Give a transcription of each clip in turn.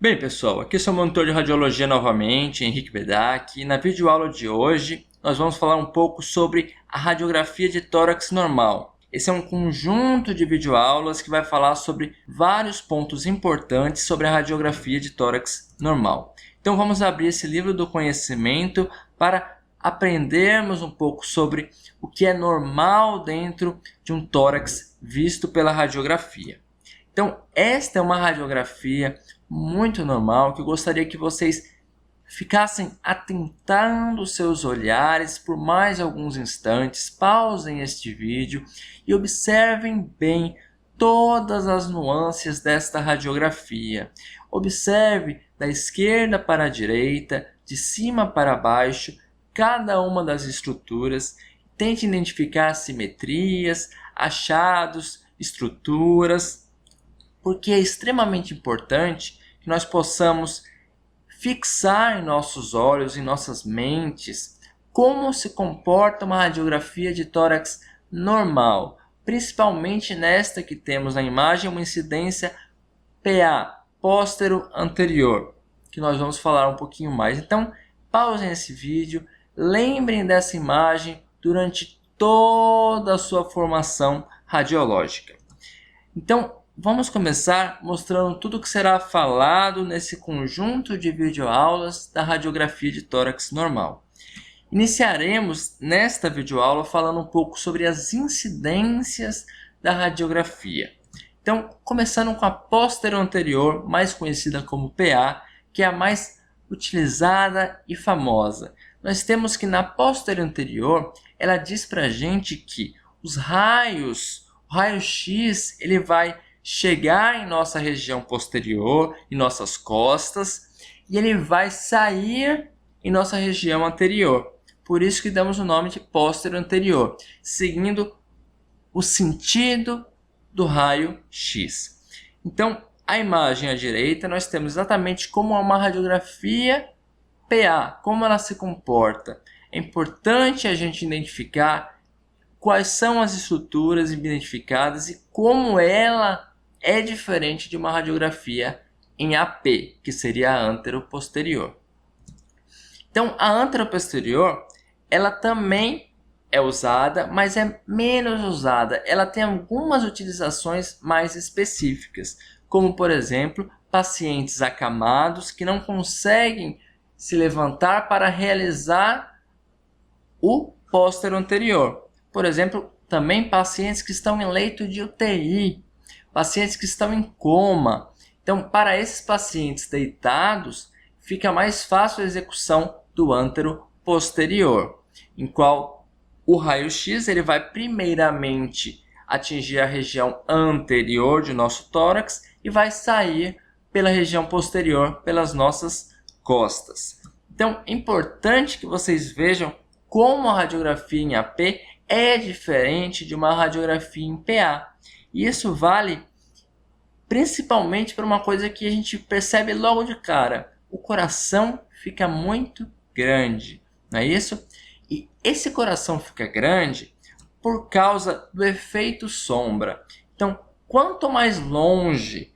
Bem, pessoal, aqui é seu monitor de radiologia novamente, Henrique Bedak, e na videoaula de hoje nós vamos falar um pouco sobre a radiografia de tórax normal. Esse é um conjunto de videoaulas que vai falar sobre vários pontos importantes sobre a radiografia de tórax normal. Então vamos abrir esse livro do conhecimento para aprendermos um pouco sobre o que é normal dentro de um tórax visto pela radiografia. Então, esta é uma radiografia muito normal que eu gostaria que vocês ficassem atentando seus olhares por mais alguns instantes, pausem este vídeo e observem bem todas as nuances desta radiografia. Observe da esquerda para a direita, de cima para baixo, cada uma das estruturas. Tente identificar simetrias, achados, estruturas, porque é extremamente importante que nós possamos fixar em nossos olhos, em nossas mentes, como se comporta uma radiografia de tórax normal, principalmente nesta que temos na imagem, uma incidência PA, póstero anterior, que nós vamos falar um pouquinho mais. Então, pausem esse vídeo, lembrem dessa imagem durante toda a sua formação radiológica. Então, vamos começar mostrando tudo o que será falado nesse conjunto de videoaulas da radiografia de tórax normal. Iniciaremos nesta videoaula falando um pouco sobre as incidências da radiografia. Então, começando com a póstero anterior, mais conhecida como PA, que é a mais utilizada e famosa. Nós temos que na póstero anterior, ela diz para a gente que os raios, o raio-x, ele vai chegar em nossa região posterior, em nossas costas, e ele vai sair em nossa região anterior. Por isso que damos o nome de póstero anterior, seguindo o sentido do raio-x. Então, a imagem à direita, nós temos exatamente como é uma radiografia PA, como ela se comporta. É importante a gente identificar quais são as estruturas identificadas e como ela é diferente de uma radiografia em AP, que seria a anteroposterior. Então, a anteroposterior, ela também é usada, mas é menos usada. Ela tem algumas utilizações mais específicas, como, por exemplo, pacientes acamados que não conseguem se levantar para realizar o póstero anterior. Por exemplo, também pacientes que estão em leito de UTI, pacientes que estão em coma. Então, para esses pacientes deitados, fica mais fácil a execução do antero posterior, em qual o raio-x ele vai primeiramente atingir a região anterior de nosso tórax e vai sair pela região posterior, pelas nossas costas. Então, é importante que vocês vejam como a radiografia em AP é diferente de uma radiografia em PA. E isso vale principalmente para uma coisa que a gente percebe logo de cara. O coração fica muito grande, não é isso? E esse coração fica grande por causa do efeito sombra. Então, quanto mais longe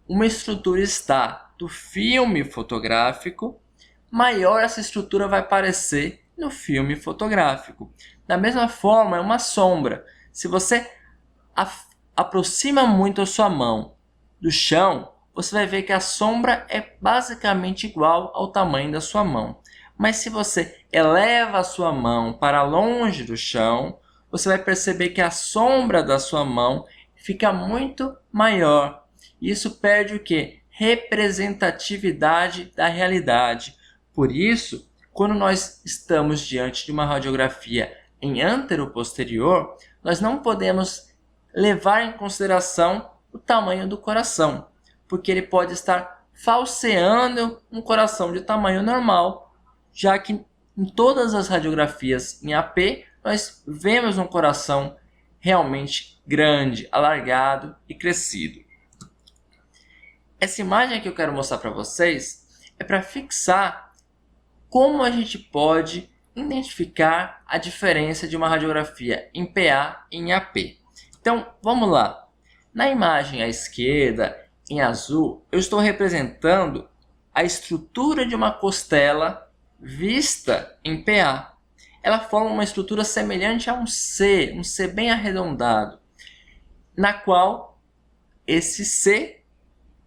uma estrutura está do filme fotográfico, maior essa estrutura vai parecer no filme fotográfico. Da mesma forma, é uma sombra. Se você aproxima muito a sua mão do chão, você vai ver que a sombra é basicamente igual ao tamanho da sua mão. Mas se você eleva a sua mão para longe do chão, você vai perceber que a sombra da sua mão fica muito maior. Isso perde o quê? Representatividade da realidade. Por isso, quando nós estamos diante de uma radiografia em anteroposterior, nós não podemos levar em consideração o tamanho do coração, porque ele pode estar falseando um coração de tamanho normal, já que em todas as radiografias em AP, nós vemos um coração realmente grande, alargado e crescido. Essa imagem que eu quero mostrar para vocês é para fixar como a gente pode identificar a diferença de uma radiografia em PA e em AP. Então, vamos lá. Na imagem à esquerda, em azul, eu estou representando a estrutura de uma costela vista em PA. Ela forma uma estrutura semelhante a um C bem arredondado, na qual esse C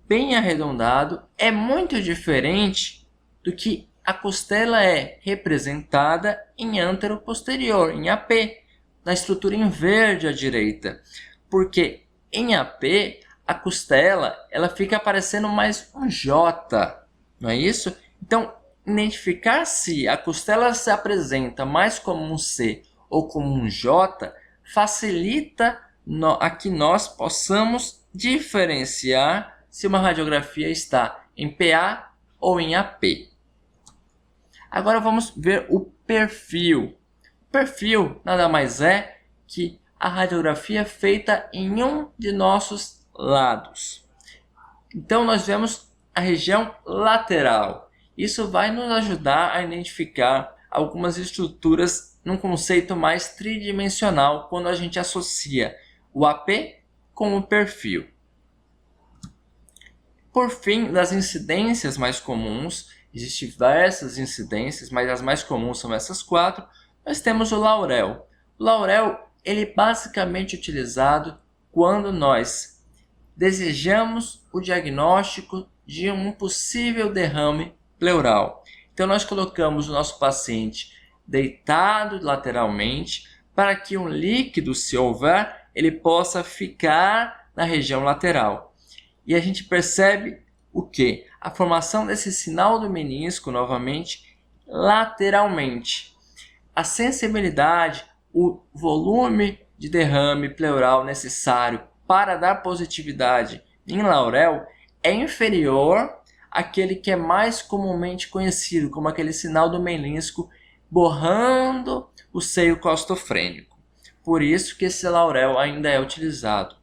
bem arredondado é muito diferente do que a costela é representada em antero-posterior, em AP, na estrutura em verde à direita, porque em AP a costela ela fica parecendo mais um J, não é isso? Então, identificar se a costela se apresenta mais como um C ou como um J facilita a que nós possamos diferenciar se uma radiografia está em PA ou em AP. Agora vamos ver o perfil. O perfil nada mais é que a radiografia feita em um de nossos lados. Então nós vemos a região lateral. Isso vai nos ajudar a identificar algumas estruturas num conceito mais tridimensional quando a gente associa o AP com o perfil. Por fim, das incidências mais comuns, existem diversas incidências, mas as mais comuns são essas 4. Nós temos o Laurel. O Laurel ele é basicamente utilizado quando nós desejamos o diagnóstico de um possível derrame pleural. Então nós colocamos o nosso paciente deitado lateralmente para que um líquido, se houver, ele possa ficar na região lateral. E a gente percebe o quê? A formação desse sinal do menisco novamente lateralmente. A sensibilidade, o volume de derrame pleural necessário para dar positividade em Laurel é inferior àquele que é mais comumente conhecido como aquele sinal do menisco borrando o seio costofrênico. Por isso que esse Laurel ainda é utilizado.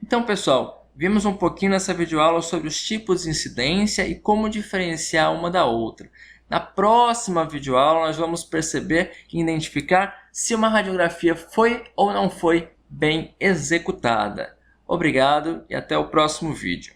Então, pessoal, vimos um pouquinho nessa videoaula sobre os tipos de incidência e como diferenciar uma da outra. Na próxima videoaula, nós vamos perceber e identificar se uma radiografia foi ou não foi bem executada. Obrigado e até o próximo vídeo.